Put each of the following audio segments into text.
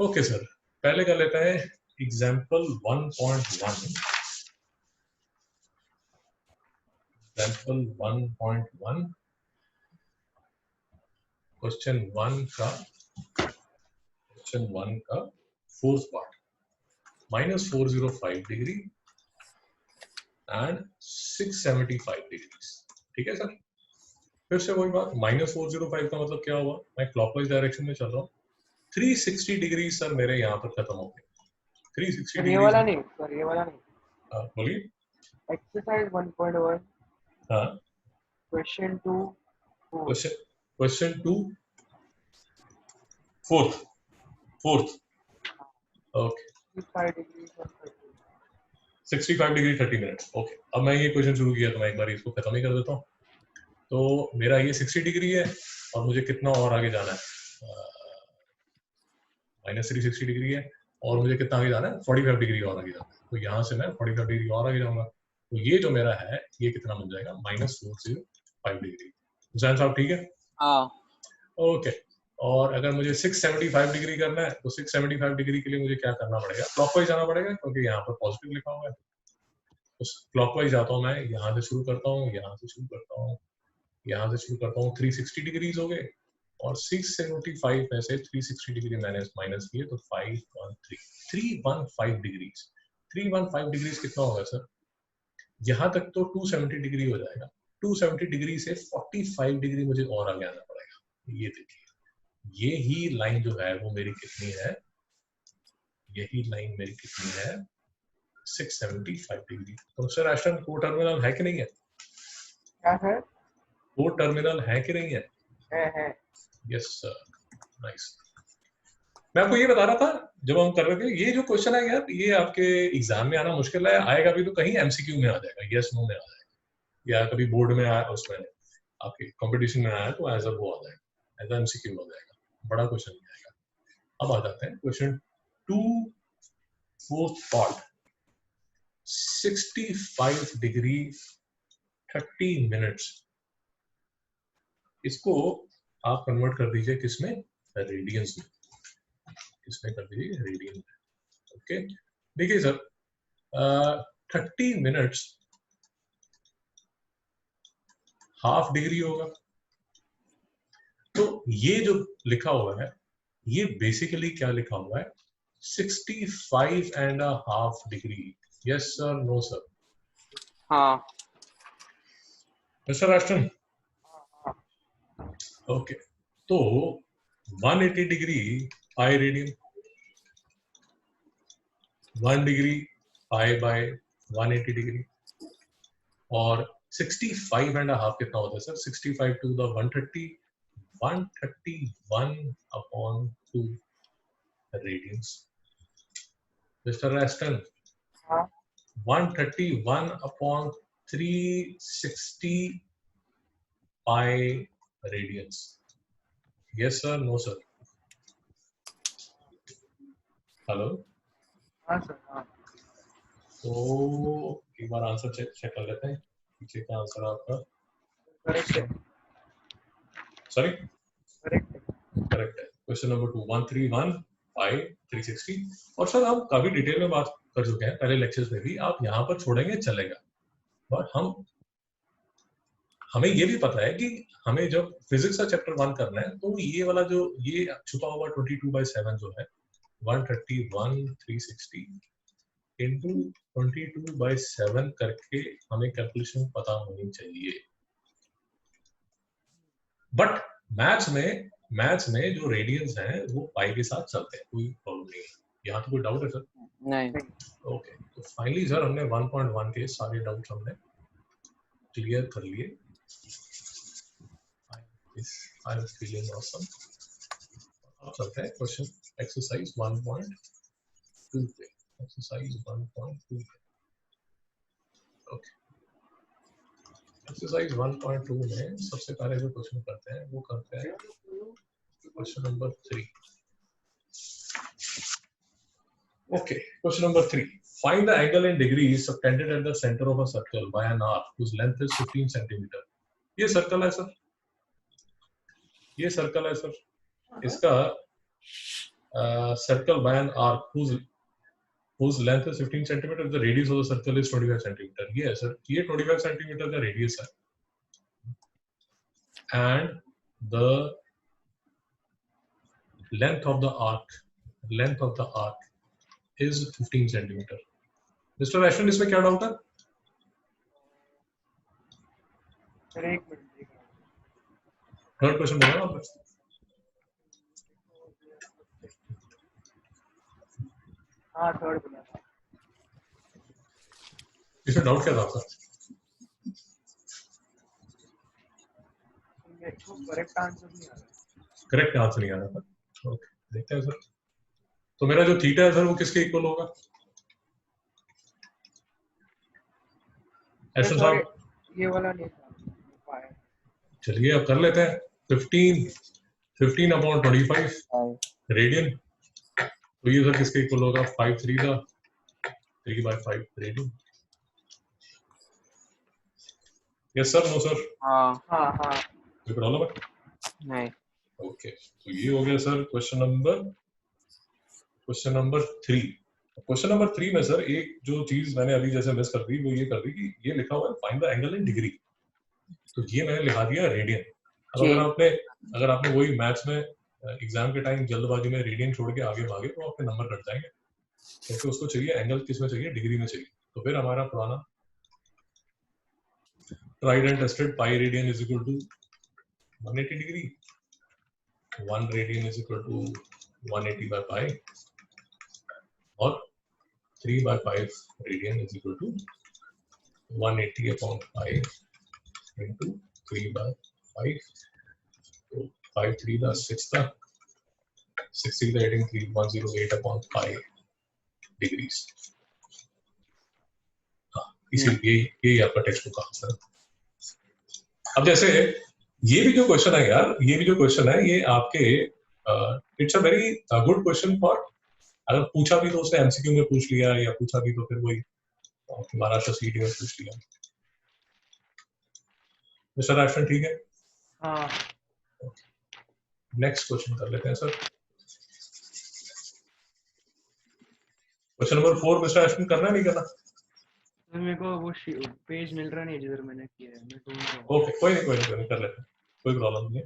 Okay sir, पहले कर लेते हैं एग्जाम्पल 1.1। एग्जाम्पल 1.1 क्वेश्चन 1 का fourth part, -405 degree and 675 degree. ठीक है सर, फिर से वही बात, -405 का मतलब क्या हुआ, मैं क्लॉकवाइज डायरेक्शन में चल रहा हूँ, 360 डिग्री सर मेरे यहाँ पर खत्म हो गए। 360 ये डिग्री वाला नहीं सर, ये वाला नहीं। बोलिए। एक्सरसाइज 1.1 हाँ, question 2 question 2 fourth okay, 65 degree 65 degree 30 minute. Okay, अब मैं ये क्वेश्चन शुरू किया तो मैं एक बार इसको खत्म ही कर देता हूँ। तो मेरा ये 60 डिग्री है और मुझे कितना और आगे जाना है, -360 डिग्री है और मुझे कितना आगे जाना है, 45 डिग्री और आगे जाना है। तो यहाँ से मैं 45 डिग्री और आगे जाऊंगा, तो ये जो मेरा है ये कितना बन जाएगा, -405 डिग्री। हुसैन साहब ठीक है? हाँ। ओके, और अगर मुझे 675 डिग्री करना है तो 675 डिग्री के लिए मुझे क्या करना पड़ेगा, क्लॉकवाइज जाना पड़ेगा क्योंकि यहाँ पर पॉजिटिव लिखा हुआ है। तो क्लॉकवाइज जाता हूँ मैं, यहाँ से शुरू करता हूँ, यहाँ से शुरू करता हूँ, यहाँ से शुरू करता हूँ, 360 डिग्रीज हो गए और 675 में से 360 डिग्री मैंने माइनस किए तो 315 डिग्रीज। 315 डिग्रीज कितना होगा सर, यहाँ तक तो 270 डिग्री हो जाएगा, 270 डिग्री से 45 डिग्री मुझे और आगे आना पड़ेगा। ये देखिए, ये ही लाइन जो है वो मेरी कितनी है, यही लाइन मेरी कितनी है, 675 डिग्री। तो सर आश्रम को टर्मिनल है कि नहीं है? क्या है? वो टर्मिनल है कि नहीं है? है। Yes sir, nice. मैं आपको ये बता रहा था जब हम कर रहे थे, ये जो क्वेश्चन है यार ये आपके एग्जाम में आना मुश्किल है, आएगा भी तो कहीं एमसीक्यू में आ जाएगा, यस नो में आ जाएगा, या कभी बोर्ड में आया, उसमें आपके कंपटीशन में आया तो एज अ वो आ जाएगा, एज अ एमसीक्यू आ जाएगा, बड़ा क्वेश्चन नहीं आएगा। अब आ जाते हैं question 2 fourth part, 65 degree 30 minutes. इसको आप कन्वर्ट कर दीजिए किसमें, रेडियंस में, किसमें कर दीजिए, रेडियन में। ओके, देखिए सर 30 मिनट्स हाफ डिग्री होगा, तो ये जो लिखा हुआ है ये बेसिकली क्या लिखा हुआ है, 65.5 degree. Yes sir, no sir? हाँ। मिस्टर राष्ट्रन, ओके, तो 180 degree pi radian, 1 degree pi by 180 degree, और 65.5 कितना होता है sir, 65 to the 130, 131/2 radians. Mister Rashtran, हाँ 131/360 pi radians. Yes sir, no sir? Hello, हाँ सर, हाँ। तो एक बार आंसर चेक कर लेते हैं, पीछे का आंसर आपका करेक्ट है, सॉरी करेक्ट है। करेक्ट है। Question number 2, 131/360। और सर हम काफी डिटेल में बात कर चुके हैं पहले लेक्चर्स में भी, आप यहाँ पर छोड़ेंगे चलेगा, बट हमें ये भी पता है कि हमें जब फिजिक्स का चैप्टर 1 करना है तो ये वाला जो ये छुपा हुआ 22/7 जो है 131/360 इंटू 22/7 करके हमें कैलकुलेशन पता होनी चाहिए। बट मैथ्स में जो रेडियंस हैं वो पाई के साथ चलते हैं, कोई प्रॉब्लम नहीं है। यहाँ तो कोई डाउट है सर? नहीं। ओके, तो फाइनली सर हमने 1.1 के सारे डाउट्स हमने क्लियर कर लिए। I am feeling awesome. अब चलते हैं क्वेश्चन एक्सरसाइज 1.2 पे, एक्सरसाइज 1.2 पे। ओके, एक्सरसाइज 1.2 में सबसे पहले जो क्वेश्चन करते हैं वो करते हैं question number 3। Okay, question number 3, find the angle in degrees subtended at the center of a circle by an arc whose length is 15 centimeter। ये सर्कल है सर, ये सर्कल है सर, इसका circle by an arc whose length is 15 centimeter, the radius of the circle is 25 centimeter. ये है sir, ये 25 centimeter का radius है, and the length of the arc is 15 centimeter. Mr. Ashton, इसमें क्या डाउट है? सर एक मिनट, थर्ड क्वेश्चन बोला आपने? हाँ थर्ड बोला था। इसमें डाउट क्या था आपका? मेरे को करेक्ट आंसर नहीं आ रहा। करेक्ट आंसर नहीं आ रहा था। ओके, देखते हैं सर। तो मेरा जो थीटा है सर वो किसके इक्वल होगा? एशन साहब, ये वाला नहीं था। चलिए अब कर लेते हैं। 15 अपॉन 25 रेडियन, तो ये सर किसके इक्वल होगा? 5 3 का 3/5 radian. Yes sir, no sir? हाँ कोई प्रॉब्लम है? नहीं। ओके, तो ये हो गया sir question number 3। Question number 3 में सर एक जो चीज मैंने अभी जैसे मिस कर दी वो ये कर दी कि ये लिखा हुआ है find the angle in degree, तो ये मैंने लिखा दिया रेडियन। अब अगर आपने वही मैथ्स में एग्जाम के टाइम जल्दबाजी में रेडियन छोड़ के आगे भागे तो आपके नंबर कट जाएंगे, क्योंकि उसको चाहिए एंगल किस में चाहिए? डिग्री में चाहिए। तो फिर हमारा पुराना tried and tested pi radian is equal to 180 degree, 1 radian is equal to 180/पाई, और 3/5 रेडियन इज इक्वल टू 180/पाई into 3/5. So 5 3 the 6 the 60 the 18 108/pi degrees. इसीलिए ये आपका टेक्स्ट बुक आंसर। अब जैसे ये भी जो क्वेश्चन है यार, ये भी जो क्वेश्चन है ये आपके it's a very good question for, अगर पूछा भी तो उसने एमसीक्यू में पूछ लिया, या पूछा भी तो फिर वही महाराष्ट्र सीटी में पूछ लिया। मिस्टर राशन ठीक है? हाँ। नेक्स्ट क्वेश्चन कर लेते हैं sir. Question number 4 mister ration करना है नहीं करना? मेरे को वो पेज मिल रहा नहीं जिधर मैंने किया है, मैं ढूंढ रहा हूँ। ओके, कोई नहीं कर लेते हैं, कोई प्रॉब्लम नहीं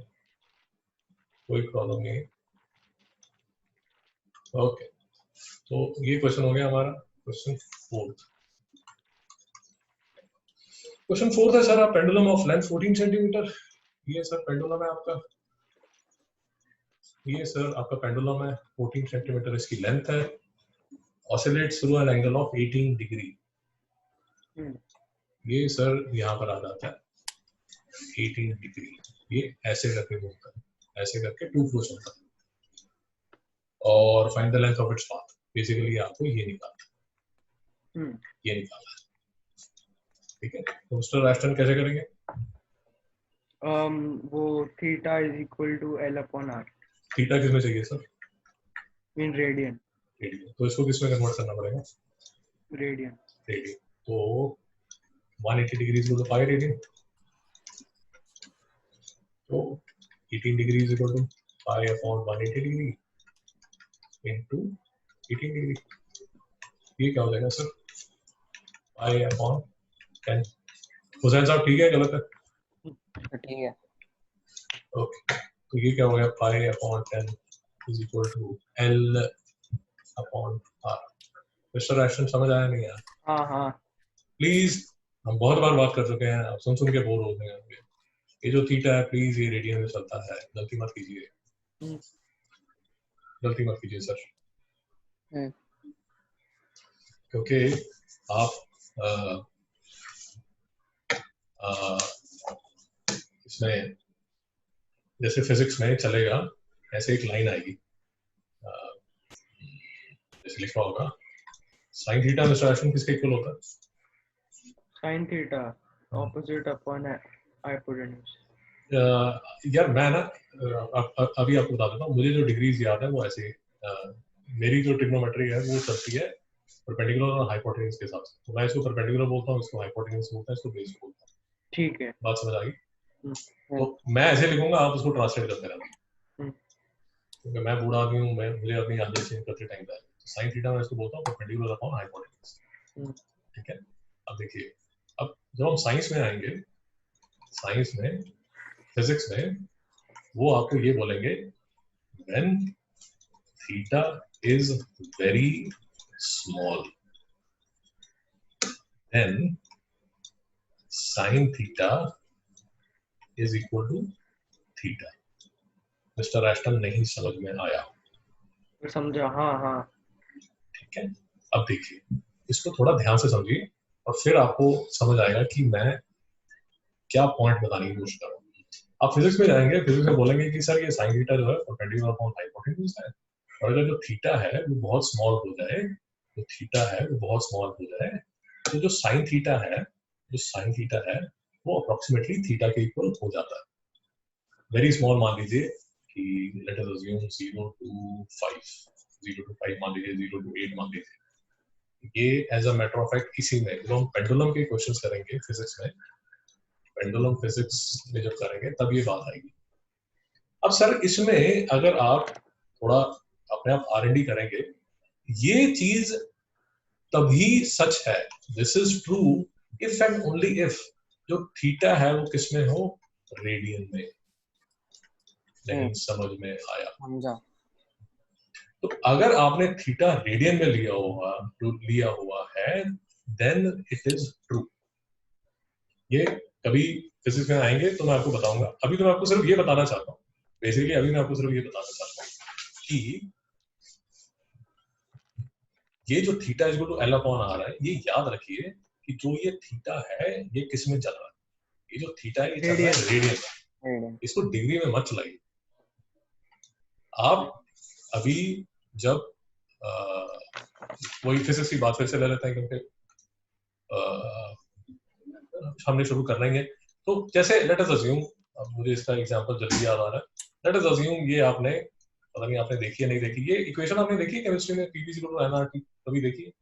है। ओके, तो ये क्वेश्चन हो गया हमारा क्वेश्चन 4। क्वेश्चन 4 है sir, pendulum of length 14 centimetre. ये सर पेंडुलम है आपका, ये सर आपका पेंडुलम है, 14 सेंटीमीटर इसकी लेंथ है, oscillates through an angle of 18 degree. ये सर यहाँ पर आ जाता है 18 डिग्री, ये ऐसे करके घूमता है, ऐसे करके 2 फ्लो चलता है, और find the length of its path. Basically आपको ये निकालना है, ये निकालना है, ठीक है। तो मिस्टर राष्ट्रन कैसे करेंगे? वो theta is equal to L/R। Theta किसमें चाहिए सर? In radian. तो इसको किसमें कन्वर्ट करना पड़ेगा? रेडियन। तो 180 degree is equal to 5 radian, तो 18 degree is equal to 5/180 degree into 18 degree. ये क्या हो जाएगा सर? 5/10। हुसैन साहब ठीक है गलत है? ठीक है। ओके, तो ये क्या हो गया? 5/10 is equal to L/R। Mister राशन समझ आया नहीं यार? हाँ। प्लीज, हम बहुत बार बात कर चुके हैं, आप सुन के बोर हो गए होंगे। ये जो थीटा है प्लीज ये रेडियन में चलता है, गलती मत कीजिए, गलती मत कीजिए सर, क्योंकि आप इसमें जैसे फिजिक्स में चलेगा ऐसे एक लाइन आएगी, जैसे लिखा होगा साइन थीटा मिस्टर राशन किसके इक्वल होता है? Sine theta opposite upon hypotenuse. यार मैं ना अभी आपको बता देता हूँ, मुझे जो डिग्रीज याद है वो ऐसे मेरी जो ट्रिग्नोमेट्री है वो चलती है परपेंडिकुलर और हाइपोटेन्यूज के हिसाब से, तो मैं इसको परपेंडिकुलर बोलता हूँ, इसको हाइपोटेन्यूज बोलता है, इसको बेस बोलता हूँ। ठीक है, बात समझ आ गई? तो मैं ऐसे लिखूंगा, आप उसको ट्रांसलेट करते रहना। क्योंकि मैं बूढ़ा आदमी हूँ, मुझे अपनी आदत चेंज करते टाइम है। तो साइन थीटा मैं इसको बोलता हूँ परपेंडिकुलर अपॉन हाइपोटेन्यूज। ठीक है, अब देखिए, अब जब हम साइंस में आएंगे, साइंस में, फिजिक्स में, वो आपको ये बोलेंगे when theta is very small then sine theta is equal to theta. Mister एस्टन नहीं समझ में आया? समझा, हाँ हाँ। ठीक है, अब देखिए, इसको थोड़ा ध्यान से समझिए और फिर आपको समझ आएगा कि मैं क्या पॉइंट बताने की कोशिश कर रहा हूँ। आप फिजिक्स में जाएंगे, फिजिक्स में बोलेंगे कि सर ये साइन थीटा जो है परपेंडिकुलर अपॉन हाइपोटेन्यूज है, और अगर जो थीटा है वो बहुत स्मॉल हो जाए, जो थीटा है वो बहुत स्मॉल हो जाए, तो जो साइन थीटा है, जो साइन थीटा है वो अप्रोक्सीमेटली थीटा के इक्वल हो जाता है। वेरी स्मॉल मान लीजिए कि let us assume 0 to 5, 0 to 5 मान लीजिए, 0 to 8 मान लीजिए। ये as a matter of fact इसी में जब हम पेंडुलम के क्वेश्चंस करेंगे फिजिक्स में, पेंडुलम फिजिक्स में जब करेंगे तब ये बात आएगी। अब सर इसमें अगर आप थोड़ा अपने आप R&D करेंगे, ये चीज तभी सच है, this is true if and only if जो थीटा है वो किसमें हो, रेडियन में। नहीं समझ में आया? समझा। तो अगर आपने थीटा रेडियन में लिया हुआ है देन इट इज ट्रू। ये कभी फिजिक्स में आएंगे तो मैं आपको बताऊंगा, अभी तो मैं आपको सिर्फ ये बताना चाहता हूँ, बेसिकली अभी मैं आपको सिर्फ ये बताना चाहता हूँ कि ये जो theta is equal to L upon R है, ये याद रखिए कि जो ये थीटा है ये किस में चल रहा है, ये जो थीटा है ये चल रहा है रेडियन में, इसको डिग्री में मत चलाइए। आप अभी जब वही फिजिक्स की बात फिर से ले लेते हैं क्योंकि हमने शुरू करना ही है। तो जैसे लेट अस अज्यूम, मुझे इसका एग्जांपल जल्दी याद आ रहा है, लेट अस अज्यूम ये आपने, पता नहीं आपने देखी है नहीं देखी, ये इक्वेशन आपने देखी है केमिस्ट्री में, P = nRT, कभी देखी?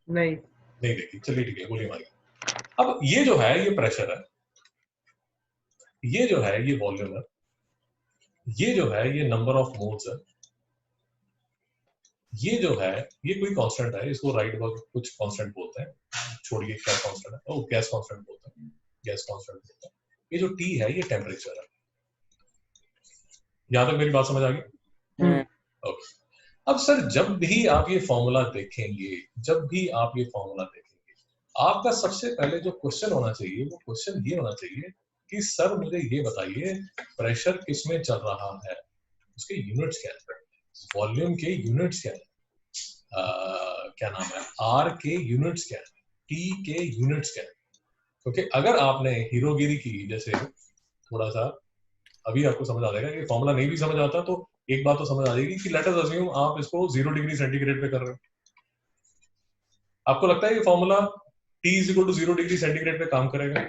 नहीं देखी, चलिए ठीक है, गोली मारिए। अब ये जो है ये प्रेशर है, ये जो है ये वॉल्यूम है, ये जो है ये नंबर ऑफ मोल्स है, ये जो है ये कोई कांस्टेंट है, इसको राइडबर्ग कुछ कांस्टेंट बोलते हैं, छोड़िए क्या कांस्टेंट है, ओ गैस कांस्टेंट बोलते हैं, गैस कांस्टेंट बोलते हैं। ये जो T है ये टेम्परेचर है। यहां तक मेरी बात समझ आ गई? ओके। अब सर जब भी आप ये फॉर्मूला देखेंगे, जब भी आप ये फॉर्मूला देखेंगे, आपका सबसे पहले जो क्वेश्चन होना चाहिए वो क्वेश्चन ये होना चाहिए कि सर मुझे ये बताइए प्रेशर किसमें चल रहा है, उसके यूनिट्स क्या है, वॉल्यूम के यूनिट्स क्या है, क्या नाम है, आर के यूनिट्स क्या है, टी के यूनिट्स क्या है। क्योंकि अगर आपने हीरोगिरी की, जैसे थोड़ा सा अभी आपको समझ आ जाएगा कि फॉर्मूला नहीं भी समझ आता तो एक बात तो समझ आ जाएगी कि लेट अस अज्यूम आप इसको 0 डिग्री सेंटीग्रेड पे कर रहे हो, आपको लगता है ये फॉर्मूला T = 0 डिग्री सेंटीग्रेड पे काम करेगा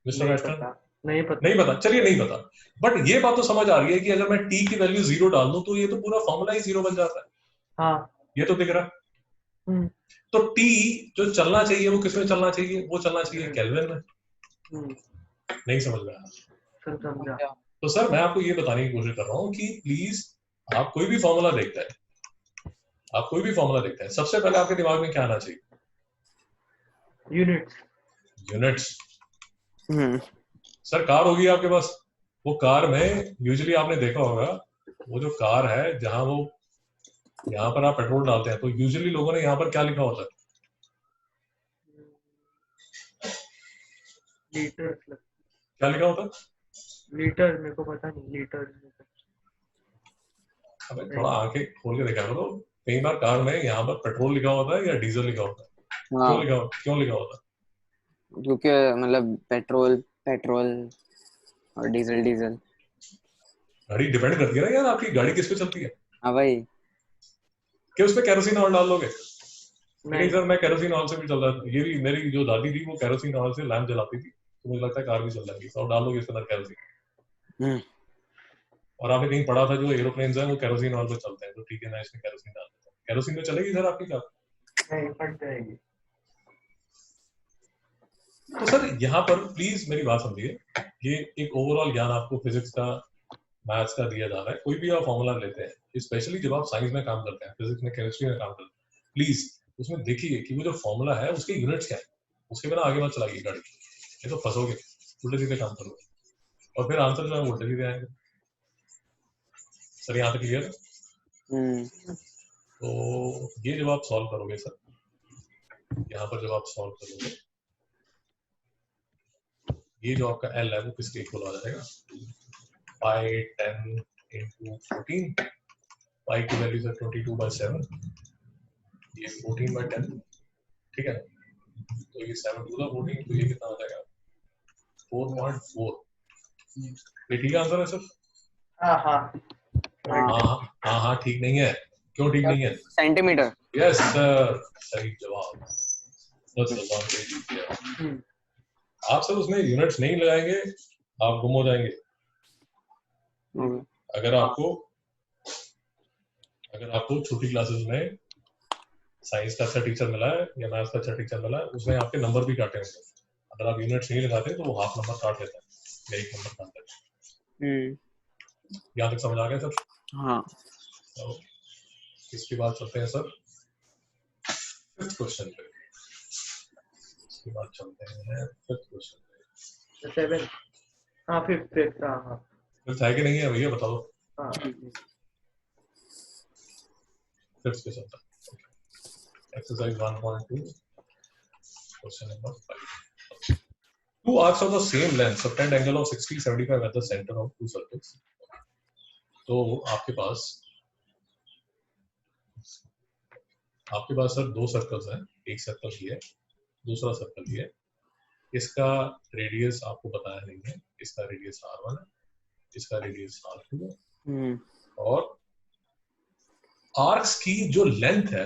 मिस्टर एस्टन? नहीं पता, चलिए नहीं पता, बट ये बात तो समझ आ रही है कि अगर मैं T की वैल्यू 0 डाल दूं तो ये तो पूरा फॉर्मूला ही 0 बन जाता है। हाँ, ये तो दिख रहा। तो T जो चलना चाहिए वो किसमें चलना चाहिए, वो चलना चाहिए केल्विन में। नहीं समझ में आया? तो सर मैं आपको ये बताने की कोशिश कर रहा हूँ कि प्लीज आप कोई भी फॉर्मूला देखता है, आप कोई भी फॉर्मूला देखता है, सबसे पहले आपके दिमाग में क्या आना चाहिए? यूनिट्स। सर कार होगी आपके पास, वो कार में यूजुअली आपने देखा होगा, वो जो कार है जहां वो यहाँ पर आप पेट्रोल डालते हैं तो यूजुअली लोगों ने यहाँ पर क्या लिखा होता है? लीटर। क्या लिखा होता है? लीटर, मेरे को पता नहीं, लीटर। अबे थोड़ा आंखें खोल के देखा करो, कई बार कार में यहाँ पर पेट्रोल लिखा होता है या डीजल लिखा होता है। क्यों लिखा होता है? क्योंकि मतलब पेट्रोल और डीजल। गाड़ी डिपेंड करती है ना यार, आपकी गाड़ी किस पे चलती है। हाँ भाई, क्या उसमें केरोसिन ऑयल डाल लोगे? नहीं सर मैं केरोसिन ऑयल से भी चल रहा था, ये भी मेरी जो दादी थी वो केरोसिन ऑयल से लैंप जलाती थी, तो मुझे लगता है कार भी चल जाएगी। तो डाल लोगे इसके अंदर केरोसिन, और आपने कहीं पढ़ा था जो एरोप्लेन्स हैं वो केरोसिन ऑयल पे चलते हैं, तो ठीक है ना, इसमें केरोसिन डाल देता हूं। केरोसिन पे चलेगी सर आपकी कार? नहीं, फट जाएगी। तो सर यहाँ पर प्लीज मेरी बात समझिए, ये एक ओवरऑल ज्ञान आपको फिजिक्स का मैथ्स का दिया जा रहा है, कोई भी आप फॉर्मूला लेते हैं, स्पेशली जब आप साइंस में काम करते हैं, फिजिक्स में, केमिस्ट्री में काम करते हैं, प्लीज उसमें देखिए कि वो जो फॉर्मूला है उसके यूनिट्स क्या है, उसके बिना आगे मत चलाइए गाड़ी, ये तो फंसोगे, उल्टे सीधे काम करोगे और फिर आंसर जो है उल्टे सीधे आएंगे। सर यहाँ तक क्लियर है? तो ये जब आप सॉल्व करोगे सर, यहाँ पर जब आप सॉल्व करोगे, ये जो आपका L है वो किसके इक्वल आ जाएगा, पाई 10 into 14, पाई की वैल्यू है 22/7, ये 14/10, ठीक है, तो ये 7 2 14, तो ये कितना हो जाएगा 4.4। ये ठीक आंसर है सर? हाँ हाँ हाँ ठीक नहीं है, क्यों ठीक नहीं है? सेंटीमीटर। यस सर, सही जवाब, बस भगवान से जीत गया। आप सर उसमें यूनिट्स नहीं लगाएंगे आप गुम हो जाएंगे। अगर आपको छोटी क्लासेस में साइंस का अच्छा टीचर मिला है या मैथ्स का अच्छा टीचर मिला है, उसमें आपके नंबर भी काटे होंगे, अगर आप यूनिट्स नहीं लगाते तो वो हाफ नंबर काट लेता है या 1 नंबर काट लेता है। यहाँ तक समझ आ गया सर? हाँ। तो इसके बाद चलते हैं सर 5th क्वेश्चन पे, इसके बाद चलते हैं 5th क्वेश्चन पे। 7 हाँ 5th हाँ 5th है कि नहीं है भैया बताओ? हाँ 5th क्वेश्चन था, exercise 1.2 question number 5. Two arcs of the same length subtend angle of 60 75 at the center of two circles. तो आपके पास सर 2 सर्कल्स हैं, एक सर्कल ये है, दूसरा सर्कल ये है, इसका रेडियस आपको बताया नहीं है, इसका रेडियस r1 है, इसका रेडियस r2 है, और आर्क्स की जो लेंथ है,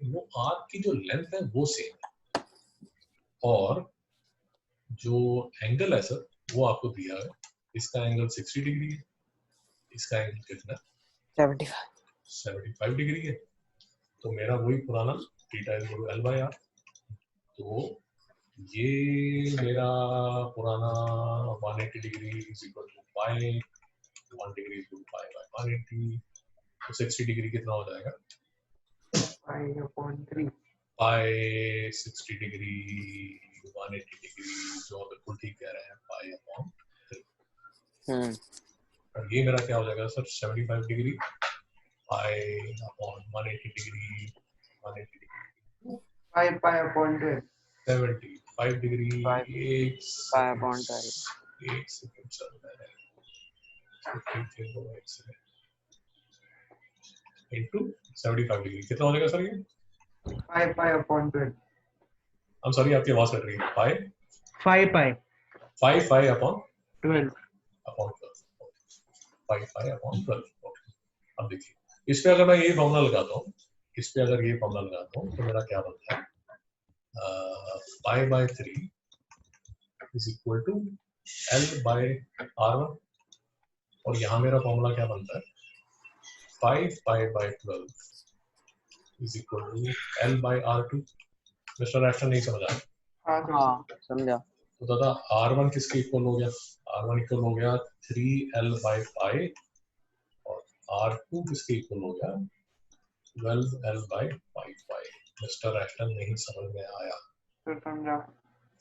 वो आर्क की जो लेंथ है वो सेम है, और जो एंगल है सर वो आपको दिया है, इसका एंगल 60 डिग्री है, इसका एंगल कितना है 75 डिग्री है, तो मेरा वही पुराना theta is equal to L by R, तो ये मेरा पुराना 180 degree is equal to pi 1 degree is equal to pi by 180, तो 60 डिग्री कितना हो जाएगा पाई 60 डिग्री 180 डिग्री, जो बिल्कुल ठीक कह रहे हैं, पाई अपॉन 3, और ये मेरा क्या हो जाएगा sir 75 degree pi upon 180 degree 180 degree pi upon 12 75 degree एक सेकंड चल रहा है इनटू 75 डिग्री कितना हो जाएगा सर ये पाई अपॉन 12 I'm sorry आपकी आवाज कट रही है, पाई अपॉन 12 पाई अपॉन 12। अब देखिए इस पे अगर मैं ये फॉर्मूला लगाता हूँ, तो मेरा क्या बनता है, pi by 3 is equal to L by R1, और यहाँ मेरा फॉर्मूला क्या बनता है 5 pi by 12 is equal to L by R2। Mister एक्शन नहीं समझ आया? हाँ समझा। तो दादा R1 किसके इक्वल हो गया, R1 इक्वल हो गया 3L बाय पाई, और R2 किसके इक्वल हो गया 12L बाय पाई। मिस्टर एक्शन नहीं समझ में आया? समझा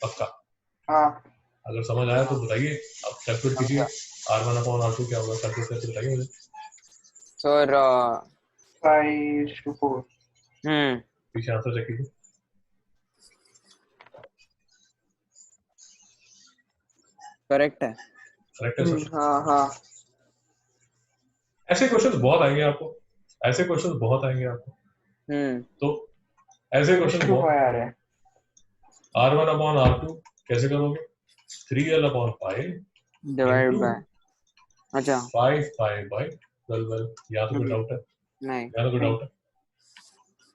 पक्का? हाँ अगर समझ आया तो बताइए, अब कैलकुलेट कीजिए R1 अपॉन R2 क्या होगा, कैलकुलेट करके बताइए मुझे सर। 5:4 पीछे आंसर चेक कीजिए। करेक्ट है सर? हाँ। ऐसे क्वेश्चंस बहुत आएंगे आपको, तो ऐसे क्वेश्चन बहुत, R1 अपॉन R2 कैसे करोगे, 3L upon pi divide by, अच्छा 5 पाई बाय 12, या तो कोई डाउट है? नहीं।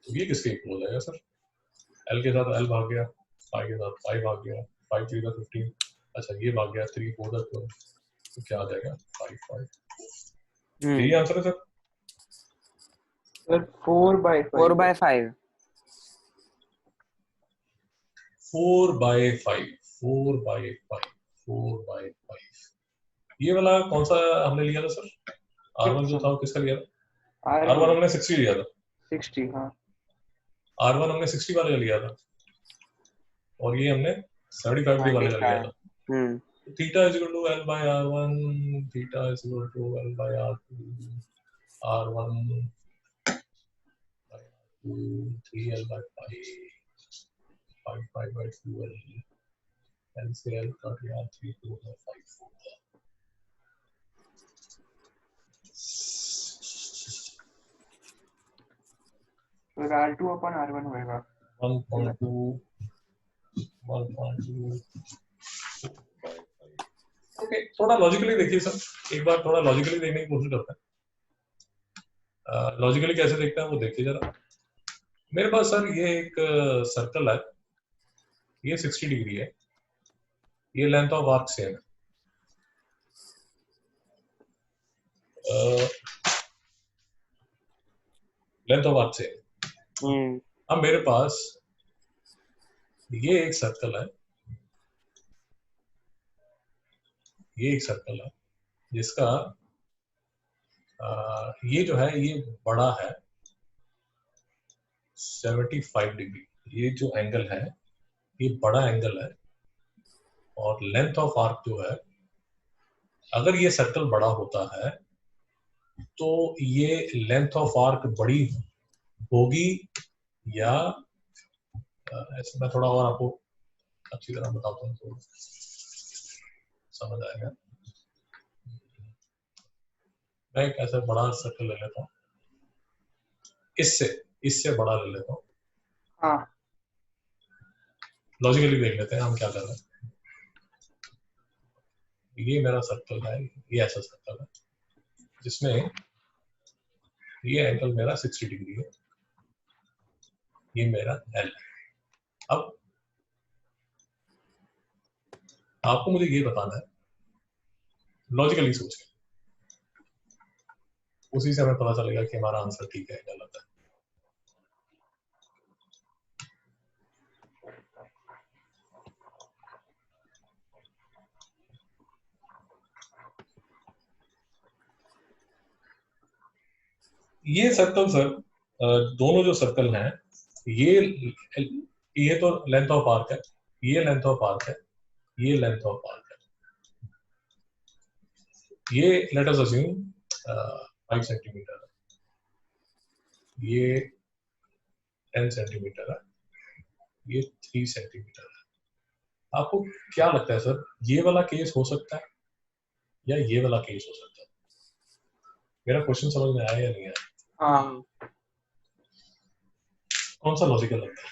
तो ये किसके इक्वल हो जाएगा सर, L के साथ L भाग गया, पाई के साथ पाई भाग गया, 5 3 15, अच्छा ये भाग गया 3 4 12, तो क्या आ जाएगा 5 यही आंसर है sir? 4/5 4 by 5 4 by 5 4 by 5 4 by 5 ये वाला कौन सा हमने लिया था सर? R1 जो था वो किसका लिया था? R1 R1 हमने 60 लिया था। 60 हाँ R1 हमने 60 वाले का लिया था और ये हमने 75 डिग्री वाले का लिया था। Theta is equal to L by R1, theta is equal to L by R2, R1 by R2, 3L by 5 by 2L, L से L कट गया, 3 2 by 5 4 फिर R2 अपन R1 होएगा 1.2 ओके। थोड़ा लॉजिकली देखिए सर, एक बार थोड़ा लॉजिकली देखने की कोशिश करते हैं। लॉजिकली कैसे देखते हैं वो देखिए जरा। मेरे पास सर ये एक सर्कल है, ये 60 डिग्री है, ये लेंथ ऑफ आर्क सेम है। Length of arc same. अब मेरे पास ये एक सर्कल है, ये एक सर्कल है जिसका ये जो है ये बड़ा है 75 डिग्री। ये जो एंगल है ये बड़ा एंगल है और लेंथ ऑफ आर्क जो है, अगर ये सर्कल बड़ा होता है तो ये लेंथ ऑफ आर्क बड़ी होगी या ऐसे मैं थोड़ा और आपको अच्छी तरह बताता हूँ तो समझ आएगा। मैं एक ऐसा बड़ा सर्कल ले लेता हूँ, इससे बड़ा ले लेता हूँ। हाँ लॉजिकली देख लेते हैं हम क्या कर रहे हैं। ये मेरा सर्कल है, ये ऐसा सर्कल है जिसमें ये एंगल मेरा 60 डिग्री है, ये मेरा L है। अब आपको मुझे ये बताना है लॉजिकली सोच के, उसी से हमें पता चलेगा कि हमारा आंसर ठीक है गलत है। ये सर्कल सर, दोनों जो सर्कल हैं ये तो लेंथ ऑफ आर्क है, ये लेंथ ऑफ आर्क है, ये लेंथ ऑफ आर्क है। ये लेट अस अज्यूम 5 सेंटीमीटर है, ये 10 सेंटीमीटर है, ये 3 सेंटीमीटर है। आपको क्या लगता है सर, ये वाला केस हो सकता है या ये वाला केस हो सकता है? मेरा क्वेश्चन समझ में आया या नहीं आया? हाँ कौन सा लॉजिकल लगता है?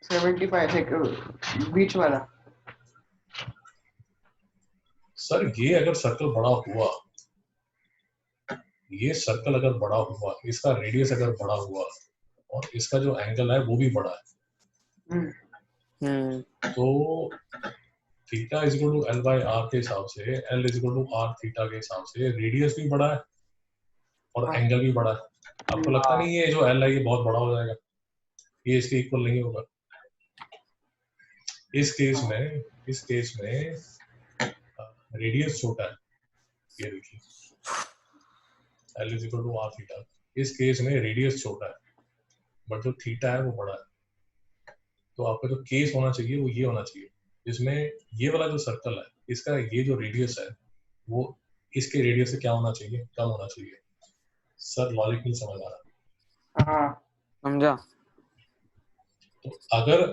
75 से बीच वाला। सर ये अगर सर्कल बड़ा हुआ, ये सर्कल अगर बड़ा हुआ, इसका रेडियस अगर बड़ा हुआ और इसका जो एंगल है वो भी बड़ा है, तो theta is equal to L by R के हिसाब से, L is equal to R theta के हिसाब से रेडियस भी बड़ा है और एंगल भी बड़ा है। आपको लगता नहीं ये जो L है ये बहुत बड़ा हो जाएगा, ये इसके इक्वल नहीं होगा? इस केस में रेडियस छोटा है, ये देखिए L is equal to R theta. इस केस में रेडियस छोटा है बट जो थीटा है वो बड़ा है। तो आपका जो केस होना चाहिए वो ये होना चाहिए जिसमें ये वाला जो सर्कल है इसका ये जो रेडियस है वो इसके रेडियस से क्या होना चाहिए, कम होना चाहिए। सर लॉजिक नहीं समझ आ रहा? हाँ समझा। तो अगर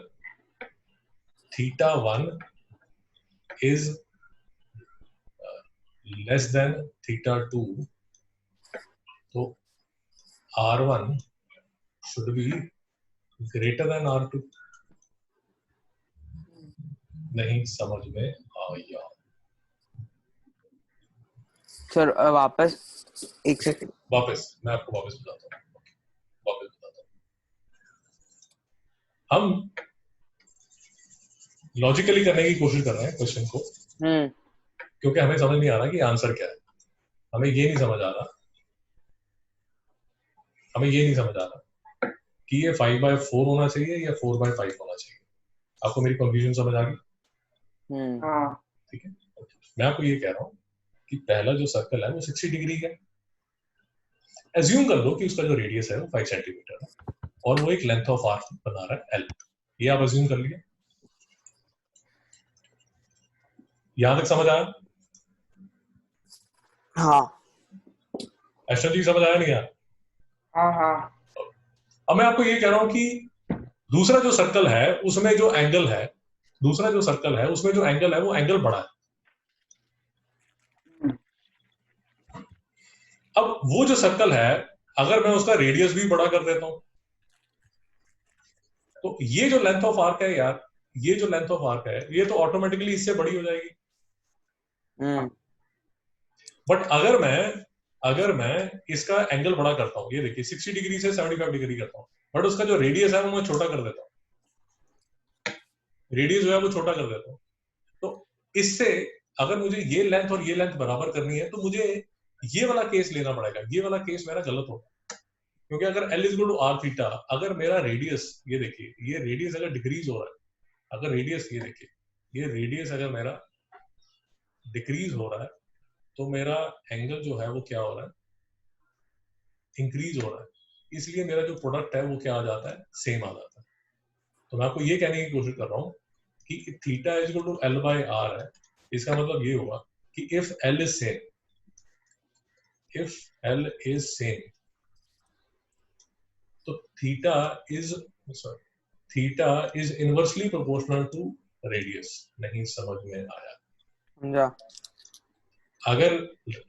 theta 1 is less than theta 2 तो R1 should be greater than R2। नहीं समझ में आया? सर वापस एक सेकंड। वापस मैं आपको वापस बताता हूँ। हम लॉजिकली करने की कोशिश कर रहे हैं क्वेश्चन को, क्योंकि हमें समझ नहीं आ रहा कि आंसर क्या है। हमें ये नहीं समझ आ रहा कि ये 5/4 होना चाहिए या 4/5 होना चाहिए। आपको मेरी कंफ्यूजन समझ आ गई? हाँ ठीक है। मैं आपको ये कह रहा हूँ कि पहला जो सर्कल है वो 60 डिग्री है। एज्यूम कर लो कि उसका जो रेडियस है वो 5 सेंटीमीटर है और वो एक लेंथ ऑफ आर्क बना रहा है एल। ये आप एज्यूम कर लिए। यहां तक समझ आया? हाँ एस्ट्रो जी समझ आया नहीं आया? हाँ हाँ। अब मैं आपको ये कह रहा हूं कि दूसरा जो सर्कल है उसमें जो एंगल है, दूसरा जो सर्कल है उसमें जो एंगल है वो एंगल बड़ा है। अब वो जो सर्कल है अगर मैं उसका रेडियस भी बड़ा कर देता हूं तो ये जो लेंथ ऑफ आर्क है यार, ये जो लेंथ ऑफ आर्क है ये तो ऑटोमेटिकली इससे बड़ी हो जाएगी। बट अगर मैं इसका एंगल बड़ा करता हूं, ये देखिए 60 डिग्री से 75 डिग्री करता हूं, बट उसका जो रेडियस है वो मैं छोटा कर देता हूं, रेडियस जो है वो छोटा कर देता हूं, तो इससे अगर मुझे ये लेंथ और ये लेंथ बराबर करनी है तो मुझे ये वाला केस लेना पड़ेगा। ये वाला केस मेरा गलत होगा क्योंकि अगर L is equal to R theta, अगर मेरा रेडियस, ये देखिए ये रेडियस अगर डिक्रीज हो रहा है, अगर रेडियस, ये देखिए ये रेडियस अगर मेरा डिक्रीज हो रहा है तो मेरा एंगल जो है वो क्या हो रहा है, इंक्रीज हो रहा है, इसलिए मेरा जो प्रोडक्ट है वो क्या आ जाता है, सेम आ जाता है। तो मैं आपको ये कहने की कोशिश कर रहा हूँ कि theta is equal to L by R है। इसका मतलब ये होगा कि if L is same, if L is same तो theta is, sorry, theta is inversely proportional to radius. नहीं समझ में आया? समझा। अगर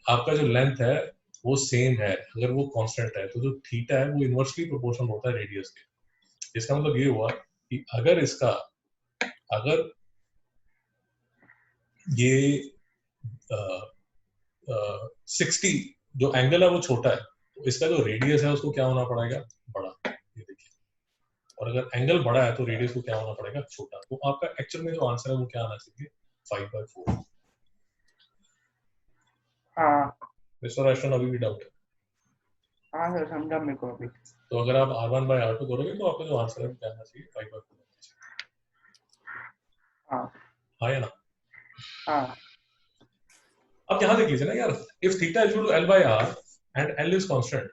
आपका जो लेंथ है वो सेम है, अगर वो कांस्टेंट है तो जो थीटा है वो इनवर्सली प्रोपोर्शनल होता है रेडियस के। इसका मतलब ये हुआ कि अगर इसका, अगर ये 60 जो एंगल है वो छोटा है तो इसका जो रेडियस है उसको क्या होना पड़ेगा, बड़ा। ये देखिए, और अगर एंगल बड़ा है तो रेडियस को क्या होना पड़ेगा, छोटा। तो आपका एक्चुअल में जो आंसर है वो क्या आना चाहिए, 5/4। हाँ मिस्टर एस्टन अभी भी डाउट है? हाँ सर, समझा मेरे को अभी। तो अगर आप R1/R2 करोगे तो आपका जो आंसर है वो क्या आना चाहिए, 5/4 आना चाहिए। हाँ हाँ या ना? हाँ अब यहाँ देख लीजिए ना यार, if theta is equal to L by R and L is constant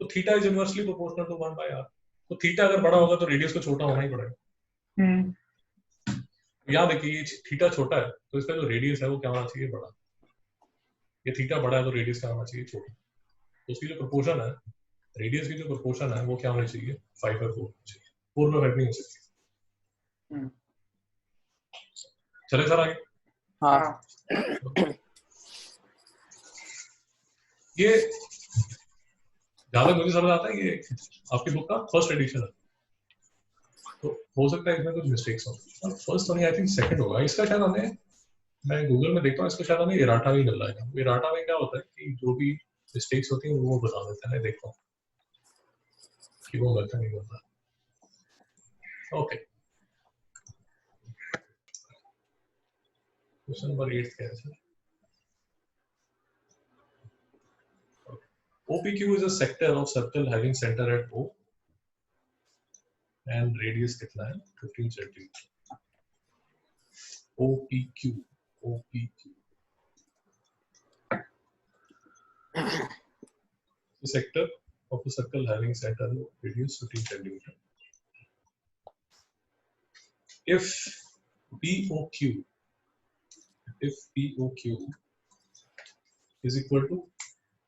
तो theta is inversely proportional to 1/r। तो थीटा अगर बड़ा होगा तो रेडियस को छोटा होना ही पड़ेगा। हम्म यहाँ देखिए ये थीटा छोटा है तो इसका जो रेडियस है वो क्या होना चाहिए, बड़ा। ये थीटा बड़ा है तो रेडियस क्या होना चाहिए, छोटा। तो उसकी जो प्रोपोर्शन है, रेडियस की जो प्रोपोर्शन है वो क्या होनी चाहिए, 5/4 होनी चाहिए। 4/5 नहीं हो सकती। हम्म, चले सर आगे। हाँ हाँ ये जहां तक मुझे समझ आता है ये आपकी बुक का फर्स्ट एडिशन है, तो हो सकता है इसमें कुछ मिस्टेक्स हो। फर्स्ट तो नहीं, आई थिंक सेकंड होगा इसका शायद। हमें, मैं गूगल में देखता हूँ इसका शायद हमें इराटा भी मिल रहा है। इराटा में क्या होता है कि जो भी मिस्टेक्स होती हैं वो बता देता है। मैं देखता हूँ कि वो गलत नहीं होता। ओके, क्वेश्चन नंबर 8 क्या है sir? OPQ is a sector of circle having center at O and radius कितना है, 15 centimetre. OPQ, OPQ the sector of a circle having center radius 15 centimeter. If POQ, if POQ is equal to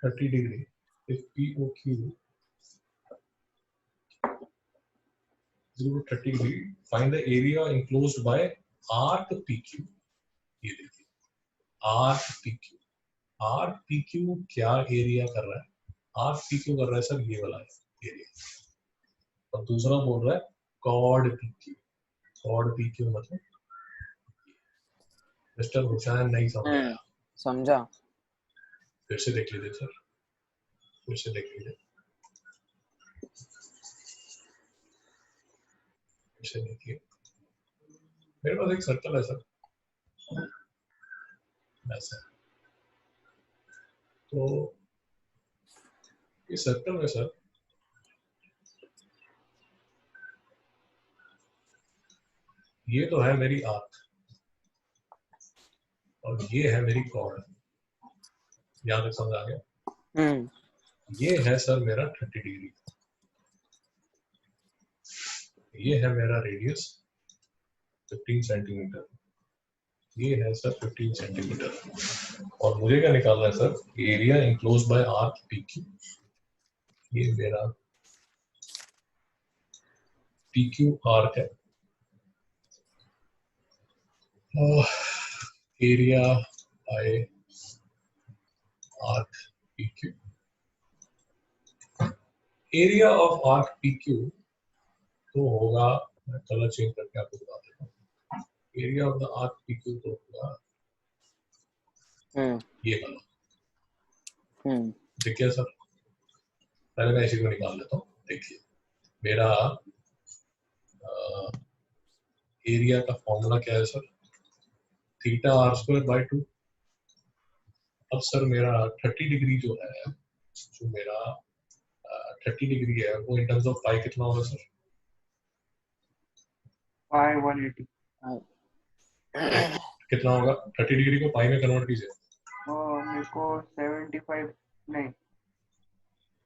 30 degree, if POQ is equal to 30 degree, find the area enclosed by arc PQ. ये देखिए arc PQ, arc PQ क्या area कर रहा है, arc PQ कर रहा है sir ये वाला एरिया, और दूसरा बोल रहा है chord PQ, chord PQ मतलब मिस्टर हुसैन नहीं समझ आया। समझा। फिर से देख लीजिए सर, फिर से देख लीजिए, फिर से देखिए। मेरे पास एक सर्कल है सर, ऐसा। तो इस सर्कल में सर ये तो है मेरी आर्क, और ये है मेरी कॉर्ड। यहाँ तक समझ आ गया? ये है सर मेरा 30 डिग्री, ये है मेरा रेडियस 15 सेंटीमीटर, ये है सर 15 सेंटीमीटर। और मुझे क्या निकालना है sir? Area enclose by arc PQ। ये मेरा PQ आर्क है, area bye arc PQ। Area of arc PQ तो होगा, मैं कलर चेंज करके आपको बता देता हूँ। Area of the arc PQ तो होगा ये वाला। ठीक है सर, पहले मैं इसी को निकाल लेता हूँ। देखिए मेरा एरिया का फॉर्मूला क्या है सर? Theta r²/2। अब सर मेरा 30 डिग्री जो है, जो मेरा 30 डिग्री है, वो इन टर्म्स ऑफ पाई कितना होगा सर? पाई 180। कितना होगा? 30 डिग्री को पाई में कन्वर्ट कीजिए। मेरे को 75 नहीं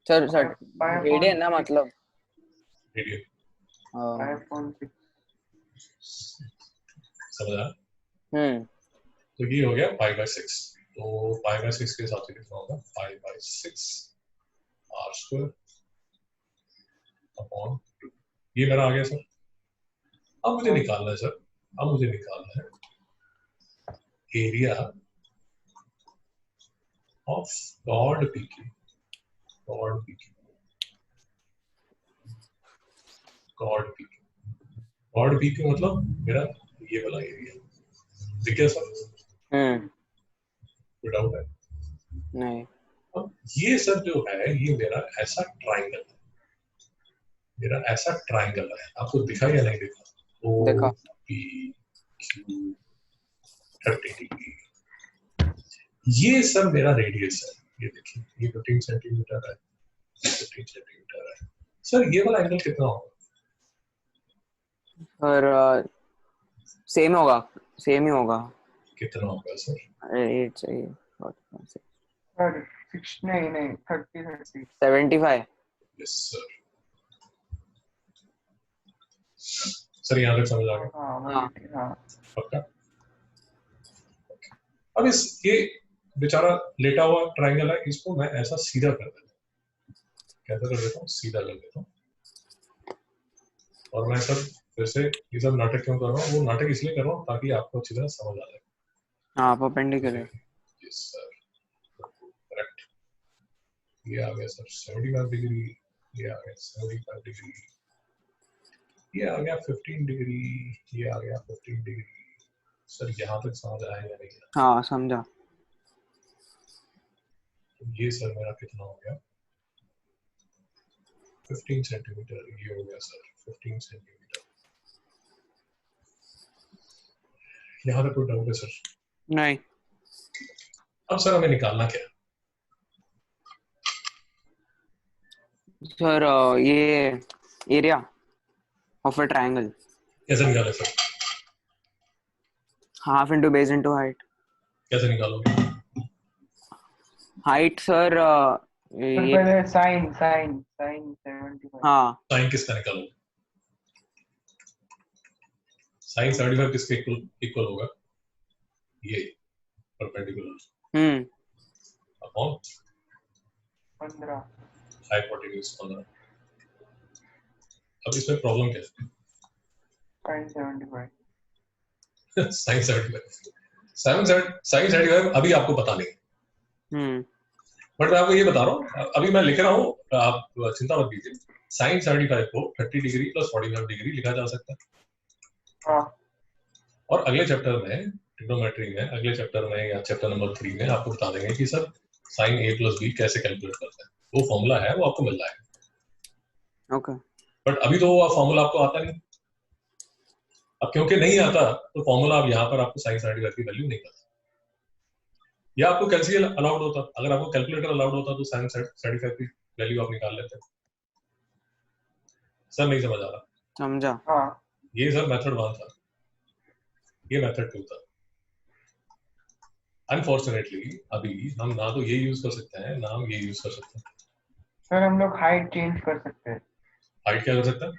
सर पाई रेडियन ना, मतलब रेडियन। 5.6 समझ आया? तो ये हो गया π/6। तो π/6 के हिसाब से कितना होगा? π/6 r² अपॉन 2। ये मेरा आ गया सर। अब मुझे निकालना है सर, अब मुझे निकालना है area of chord PQ। Chord PQ, chord PQ, chord PQ मतलब मेरा ये वाला एरिया। ठीक है सर? कोई डाउट है? नहीं। अब ये सर जो है, ये मेरा ऐसा ट्राइंगल है, मेरा ऐसा ट्राइंगल है। आपको दिखा या नहीं दिखा? देखा। OPQ 30 degree. ये सर मेरा रेडियस है। ये देखिए, ये 15 सेंटीमीटर है, 15 सेंटीमीटर है। सर ये वाला एंगल कितना होगा? और सेम होगा, सेम ही होगा। कितना होगा सर? 8 चाहिए। सर 6 नहीं 30 75। Yes sir. सर यहाँ तक समझ आ गया? हाँ पक्का? अब इस ये बेचारा लेटा हुआ ट्राइंगल है, इसको मैं ऐसा सीधा कर देता हूँ। कैसे कर देता हूँ? सीधा कर देता हूँ। और मैं सर फिर से ये सब नाटक क्यों कर रहा हूँ? वो नाटक इसलिए कर रहा हूँ ताकि आपको अच्छी तरह समझ आ जाए। हाँ, परपेंडिकुलर। Yes sir, correct. ये आ गया सर 75 डिग्री, ये आ गया 75 डिग्री, ये आ गया 15 डिग्री, ये आ गया 15 डिग्री। सर यहाँ तक समझ आया या नहीं? हाँ, समझा। तो ये सर मेरा कितना हो गया? 15 सेंटीमीटर। ये हो गया सर 15 सेंटीमीटर। यहाँ तक कोई डाउट है सर? नहीं। अब सर हमें निकालना क्या? सर ये एरिया ऑफ अ ट्रायंगल। कैसे निकाले sir? Half into base into height. कैसे निकालोगे? हाइट सर ये पहले साइन 75। हाँ, साइन किसका निकालोगे? साइन 75 किसके इक्वल होगा? ये परपेंडिकुलर अपॉन 15 हाइपोटेन्यूज 15। अब इसमें प्रॉब्लम क्या है? साइन 75 साइन 75 अभी आपको पता नहीं, बट मैं आपको ये बता रहा हूँ, अभी मैं लिख रहा हूँ, आप चिंता मत कीजिए। साइन 75 को 30 डिग्री प्लस 45 डिग्री लिखा जा सकता है। हाँ। और अगले चैप्टर में, ट्रिग्नोमेट्री में, अगले चैप्टर में या चैप्टर नंबर 3 में आपको बता देंगे कि sir sine a plus b कैसे कैलकुलेट करते हैं। वो फॉर्मूला है, वो आपको मिल जाएगा। ओके। बट अभी तो वो फॉर्मूला आपको आता नहीं। अब क्योंकि नहीं आता तो फॉर्मूला अब यहाँ पर आपको साइन 75 की वैल्यू नहीं पता। या आपको कैलकुलेटर अलाउड होता, अगर आपको कैलकुलेटर अलाउड होता तो साइन 75 की वैल्यू आप निकाल लेते। सर नहीं समझ आ रहा? समझा। ये सर मेथड 1 था, ये मेथड 2 था। अनफॉर्चुनेटली अभी हम ना तो ये यूज कर सकते हैं ना हम ये यूज कर सकते हैं। सर हम लोग हाइट चेंज कर सकते हैं। हाइट क्या कर सकते हैं?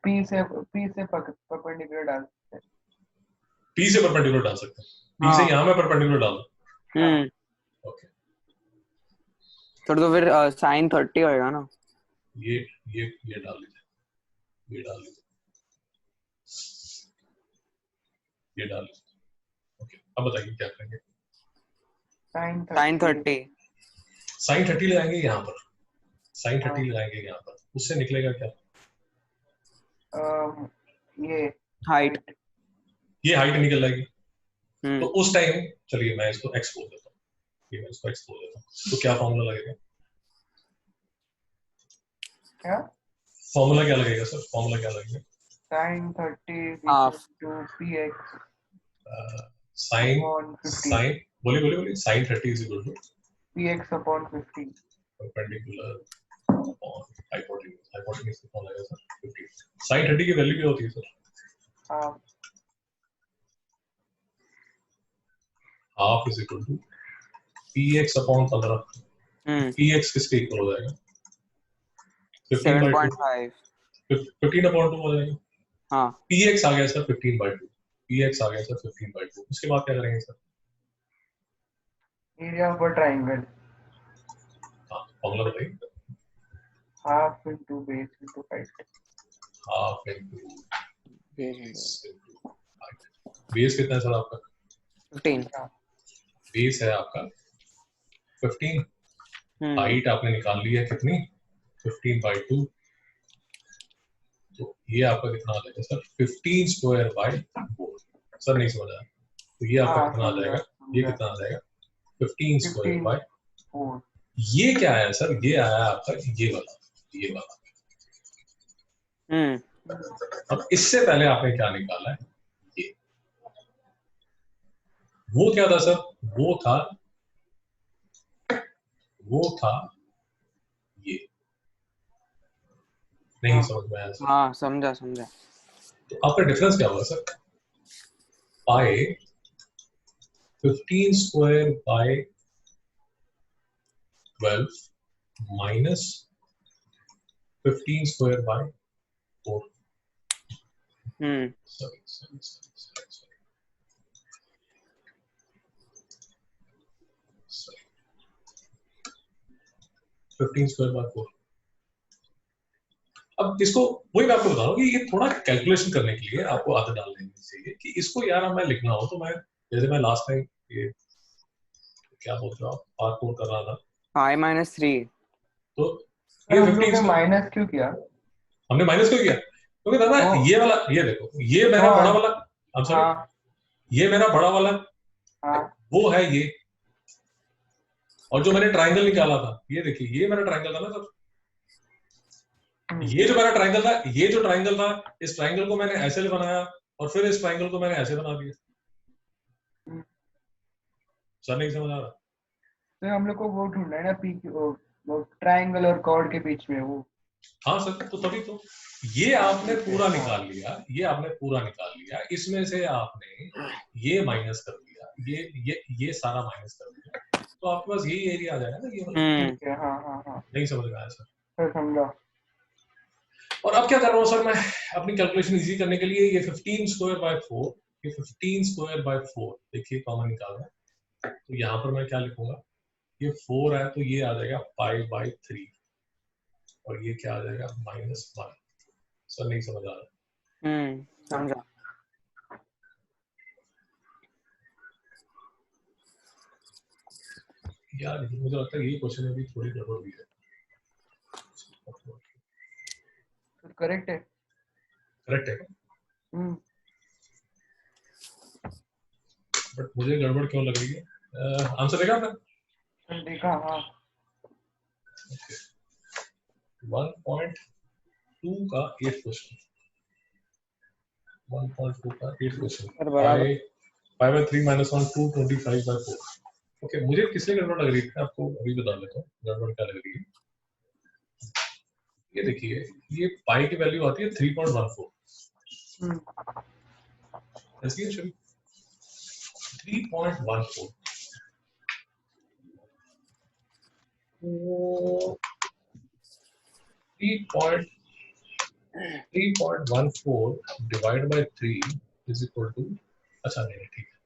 पी से परपेंडिकुलर डाल सकते हैं। पी से परपेंडिकुलर डाल सकते हैं। पी से हाँ। यहाँ में परपेंडिकुलर डाल दो। ओके, तो फिर sin 30 होएगा ना। ये ये डाल लीजिए, ये डाल लीजिए, ये डाल लीजिए। ओके, अब बताइए क्या करेंगे? sin sin 30 साइन 30 लगाएंगे यहाँ पर, साइन 30 हाँ। लगाएंगे यहाँ पर, उससे निकलेगा क्या? ये हाइट। ये हाइट निकल जाएगी। तो हम्म उस टाइम चलिए मैं इसको x बोल देता हूँ, ये मैं इसको x बोल देता हूँ। तो क्या फॉर्मूला लगेगा? क्या फॉर्मूला क्या लगेगा सर? फॉर्मूला क्या लगेगा? sin 30 is half equal to px sine upon 15 sine बोलिए बोलिए बोलिए, sine 30 is equal to px upon 15 perpendicular upon hypotenuse. Hypotenuse कितना लगेगा सर? 50। साइन 30 की वैल्यू क्या होती है sir? Half half is equal to px upon 15। px किसके इक्वल हो जाएगा? 15/2। 7.5 15 अपॉन 2 हो जाएगा। हाँ px आ गया सर 15/2। px आ गया सर 15/2। उसके बाद क्या करेंगे sir? Area of a triangle हाँ, फॉर्मूला बताइए। Half into base into height half into base into height. Base कितना है सर आपका? 15 बेस है आपका 15। हाइट आपने निकाल ली है कितनी? 15/2। तो ये आपका कितना आ जाएगा सर? 15 square by 4। सर नहीं समझ आया, तो ये आपका कितना आ जाएगा? ये कितना आ जाएगा? 15 स्क्वायर बाय 4 ये क्या आया सर? ये आया आपका ये वाला, ये वाला। अब इससे पहले आपने क्या निकाला है? ये वो क्या था सर? वो था ये। नहीं समझ में आया सर? हाँ समझा तो आपका डिफरेंस क्या होगा sir? Pi 15 square by 12 minus 15 square by 4। Sorry 15 square by 4। अब इसको वही मैं आपको बता रहा हूँ कि ये थोड़ा कैलकुलेशन करने के लिए आपको आदत डाल लेनी चाहिए कि इसको यार मैं लिखना हो तो मैं, जैसे मैं लास्ट टाइम ये क्या बोल रहा हूँ पार्ट 4 कर रहा था, I-3 तो सर ये हम लोग 15 ने स्क्वायर माइनस क्यों किया? हमने माइनस क्यों किया? क्योंकि दादा तो ये वाला, ये देखो ये मेरा बड़ा वाला, I'm sorry, हाँ ये मेरा बड़ा वाला हाँ वो है ये, और जो मैंने ट्रायंगल निकाला था ये देखिए, ये मेरा ट्रायंगल था ना सर। ये जो मेरा ट्रायंगल था, ये जो ट्रायंगल था, इस ट्रायंगल को मैंने ऐसे बनाया और फिर इस ट्रायंगल को मैंने ऐसे बना दिया। सर नहीं समझ आ रहा? तो हम लोग को वो ढूंढना है ना पी वो ट्रायंगल और कॉर्ड के बीच में वो। हाँ सर, तो तभी तो ये आपने पूरा निकाल लिया, ये आपने पूरा निकाल लिया, इसमें से आपने ये माइनस कर दिया, ये सारा माइनस कर दिया, तो आपके पास यही एरिया आ जाएगा ना ये वाला। ठीक है हाँ हाँ हाँ नहीं समझ में आया सर? सर समझा। और अब क्या कर रहा हूँ सर मैं अपनी कैलकुलेशन इजी करने के लिए, ये 15 स्क्वायर बाय 4, ये 15 स्क्वायर बाय 4 देखिए कॉमन निकालना है, तो यहाँ पर मैं क्या लिखूंगा? ये 4 है तो ये आ जाएगा π/3 और ये क्या आ जाएगा? -1। सर नहीं समझ आ रहा? समझा। यार मुझे लगता है ये क्वेश्चन में भी थोड़ी गड़बड़ हुई है। करेक्ट है। करेक्ट है, बट मुझे गड़बड़ क्यों लग रही है? आंसर देखा आपने? सर देखा हाँ। 1.2 का 8 क्वेश्चन, 1.2 का 8 क्वेश्चन, सर बराबर। π/3 -1 225/4। ओके, मुझे किससे गड़बड़ लग रही थी आपको अभी बता देता हूँ गड़बड़ क्या लग रही है। ये देखिए, ये पाई की वैल्यू आती है 3.14। ऐसी है चलिए 3.14 3.14 divided by 3 is equal to, अच्छा नहीं ठीक है,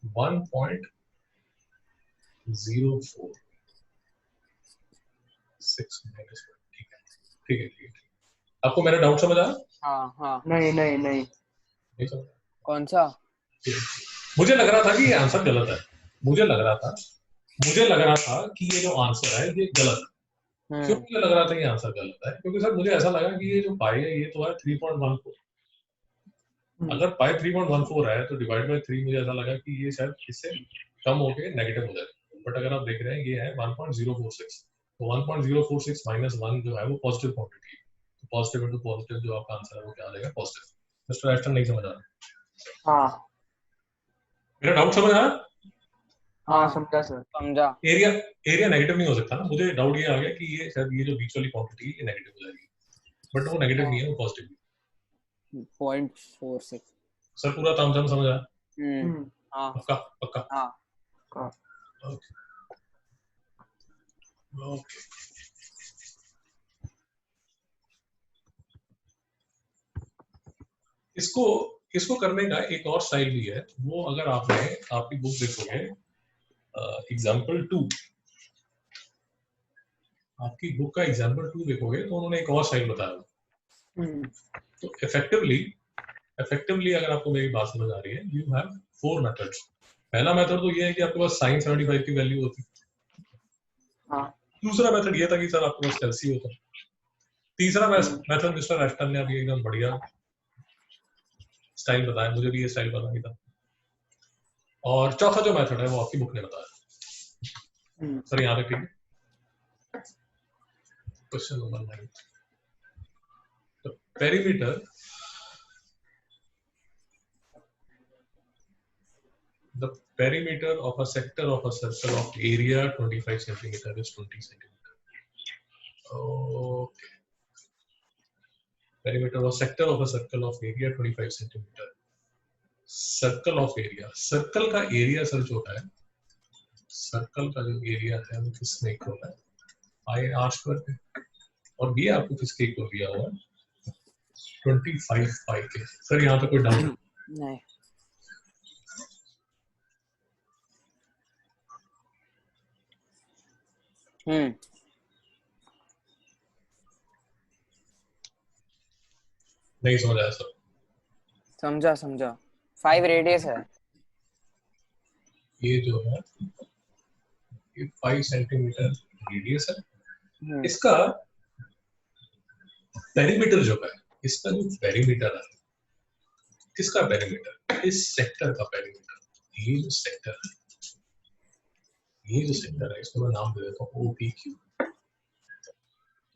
1.046 माइनस, ठीक है ठीक है ठीक है। आपको मेरा डाउट समझ आया? हाँ हाँ। नहीं नहीं नहीं नहीं समझ? कौन सा? मुझे लग रहा था कि ये आंसर गलत है, मुझे लग रहा था कि ये जो आंसर है ये गलत है। क्यों मुझे लग रहा था ये आंसर गलत है? क्योंकि सर मुझे ऐसा लगा कि ये जो पाई है ये तो है 3.14, अगर पाई 3.14 है तो डिवाइड बाय 3 मुझे ऐसा लगा कि ये शायद इससे कम होके नेगेटिव हो जाएगा, बट अगर आप देख रहे हैं ये है 1.046, तो 1.046 माइनस 1 जो है वो पॉजिटिव क्वांटिटी है, तो पॉजिटिव इनटू पॉजिटिव जो आपका आंसर है वो क्या आ जाएगा? पॉजिटिव। मिस्टर एस्टन नहीं समझ आ रहा? हाँ मेरा डाउट समझ आया? हाँ समझा सर। समझा। एरिया नेगेटिव नहीं हो सकता ना, मुझे डाउट ये आ गया कि ये शायद ये जो बीच वाली क्वांटिटी है ये नेगेटिव हो जाएगी, बट वो नेगेटिव नहीं है, वो पॉजिटिव है। 0.46। सर पूरा तामझाम समझ आया? हाँ पक्का पक्का? हाँ। Okay okay. इसको करने का एक और स्टाइल भी है, वो अगर आपने आपकी बुक देखोगे एग्जाम्पल 2, आपकी बुक का एग्जाम्पल 2 देखोगे तो उन्होंने एक और स्टाइल बताया। तो इफेक्टिवली अगर आपको मेरी बात समझ आ रही है, यू हैव 4 मेथड्स। पहला मेथड तो ये है कि आपके पास sin 75 की वैल्यू होती। दूसरा मेथड ये था कि सर आपके पास एलसी होता। तीसरा मेथड मिस्टर एस्टन ने अभी एकदम बढ़िया स्टाइल बताया, मुझे भी ये स्टाइल पता नहीं था। और चौथा जो मेथड है वो आपकी बुक ने बताया। सर यहाँ तक ठीक है? Question number 9, the perimeter of a sector of a circle of area 25 centimeter is 20 centimeter. Okay. Perimeter of sector of a circle of area 25 centimeter. Circle of area, circle का area sir जो है, circle का जो area है वो किसने equal है? पाई are square पे, और ये आपको किसके इक्वल दिया हुआ है? 25 पाई के। सर यहाँ पे कोई डाउट नहीं? नहीं समझ आया सर? समझा। 5 रेडियस है ये जो है ये 5 सेंटीमीटर रेडियस है। इसका पेरीमीटर जो है, इसका जो पेरीमीटर है, किसका पेरीमीटर? इस सेक्टर का पेरीमीटर। ये जो सेक्टर है, इसको मैं नाम दे देता हूँ OPQ।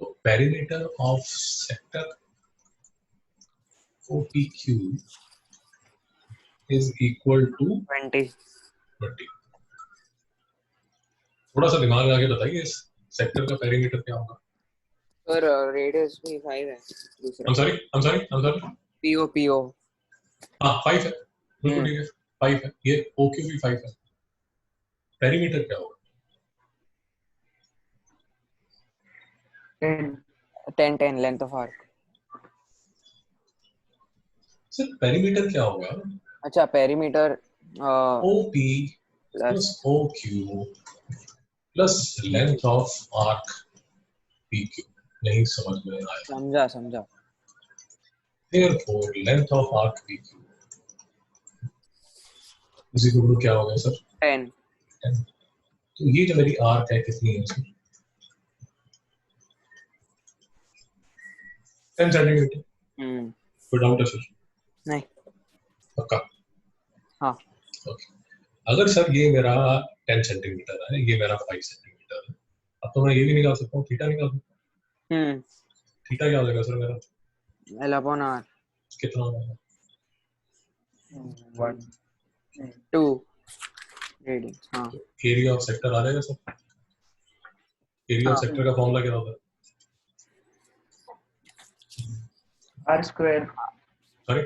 तो perimeter of sector OPQ is equal to 20। थोड़ा सा दिमाग लगा के बताइए इस सेक्टर का पेरीमीटर क्या होगा? और रेडियस भी 5 है दूसरा। I'm sorry PO हाँ 5 है, बिल्कुल ठीक है 5 है, ये OQ भी 5 है। पेरीमीटर क्या होगा? 10 length of arc. Sir perimeter क्या होगा? अच्छा perimeter OP plus OQ plus length of arc PQ। नहीं समझ में आया? समझा। Therefore length of arc PQ is equal to क्या होगा सर? 10। तो ये जो मेरी आर्क है कितनी है सर? 10 सेंटीमीटर। कोई डाउट है सर? नहीं। पक्का? हाँ। ओके। अगर सर ये मेरा 10 सेंटीमीटर है, ये मेरा 5 सेंटीमीटर है, अब तो मैं ये भी निकाल सकता हूँ, थीटा निकाल सकता हूँ। थीटा क्या हो जाएगा सर मेरा? L/R। कितना हो जाएगा? 2 रेडियस। हाँ। एरिया ऑफ सेक्टर आ जाएगा सर? एरिया ऑफ सेक्टर का फॉर्मूला क्या होता है? R square sorry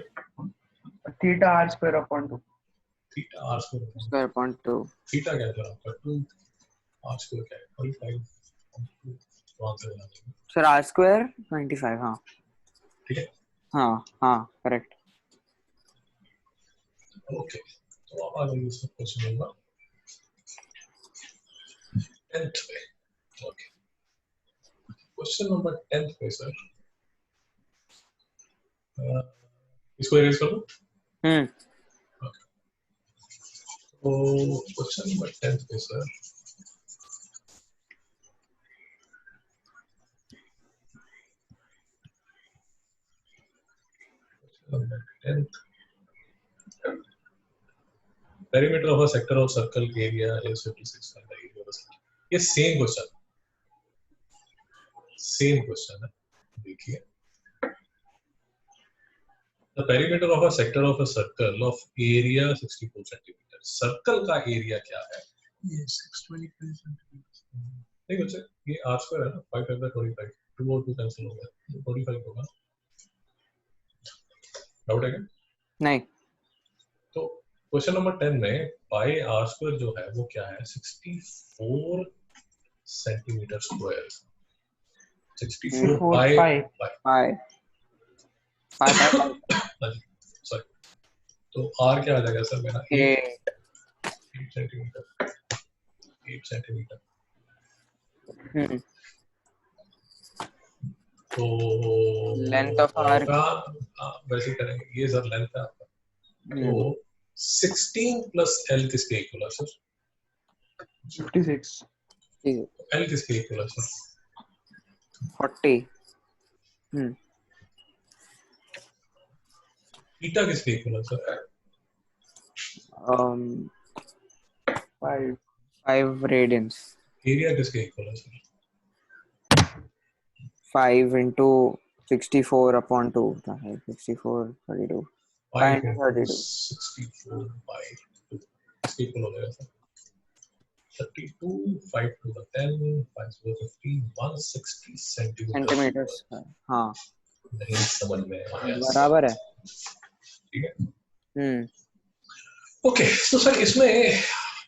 theta R square upon 2। Theta R square square point 2 थीटा क्या था आपका 2 आर स्क्वायर क्या है 45 तो आंसर बना देंगे सर आर स्क्वायर 25 हाँ ठीक है हाँ करेक्ट ओके तो अब आ गई इसमें क्वेश्चन नंबर 10th पे ओके क्वेश्चन नंबर 10th पे सर इसको इरेज कर दो तो क्वेश्चन नंबर 10th पे sir number 10th perimeter of a sector of circle area is 56 and the area of the circle ये सेम क्वेश्चन है देखिए the perimeter of a sector of a circle of area 64 centimeter circle का area क्या है ये 625 centimetre नहीं बच्चे ये r स्क्वायर है ना 5 5 25 2 और 2 कैंसिल हो गया 45 होगा डाउट है क्या नहीं तो क्वेश्चन नंबर 10 में पाई आर स्क्वायर जो है वो क्या है 64 सेंटीमीटर स्क्वायर 64 पाई सॉरी तो आर क्या आ जाएगा सर मेरा 8 सेंटीमीटर 8 सेंटीमीटर तो लेंथ ऑफ आर का वैसे करेंगे ये सर लेंथ है आपका तो 16 प्लस L किसके इक्वल है सर 56 L किसके इक्वल है सर 40 थीटा किसके इक्वल है सर 5 रेडियंस एरिया किसके इक्वल है सर 5 into 64 upon 2 64 32 5 32 64 by 2 इसके इक्वल हो जाएगा sir 32 5 to the 10 5 to the 15 160 centimetre हाँ नहीं समझ में आया बराबर है ठीक है ओके तो सर इसमें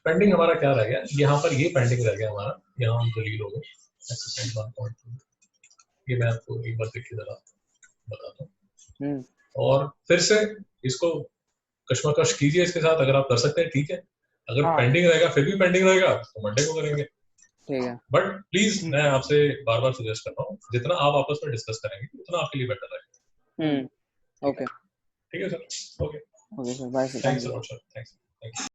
पेंडिंग हमारा क्या रह गया यहाँ पर ये पेंडिंग रह गया हमारा यहाँ हम दलील हो गए एक्सरसाइज 1.2 ये मैं आपको एक बार देख के जरा बताता हूँ और फिर से इसको कश्मकश कीजिए इसके साथ अगर आप कर सकते हैं ठीक है अगर पेंडिंग रहेगा फिर भी पेंडिंग रहेगा तो मंडे को करेंगे ठीक है बट प्लीज मैं आपसे बार बार सजेस्ट कर रहा हूँ जितना आप आपस में डिस्कस करेंगे उतना आपके लिए बेटर रहेगा ओके ठीक है sir okay sir bye sir thanks a lot sir thanks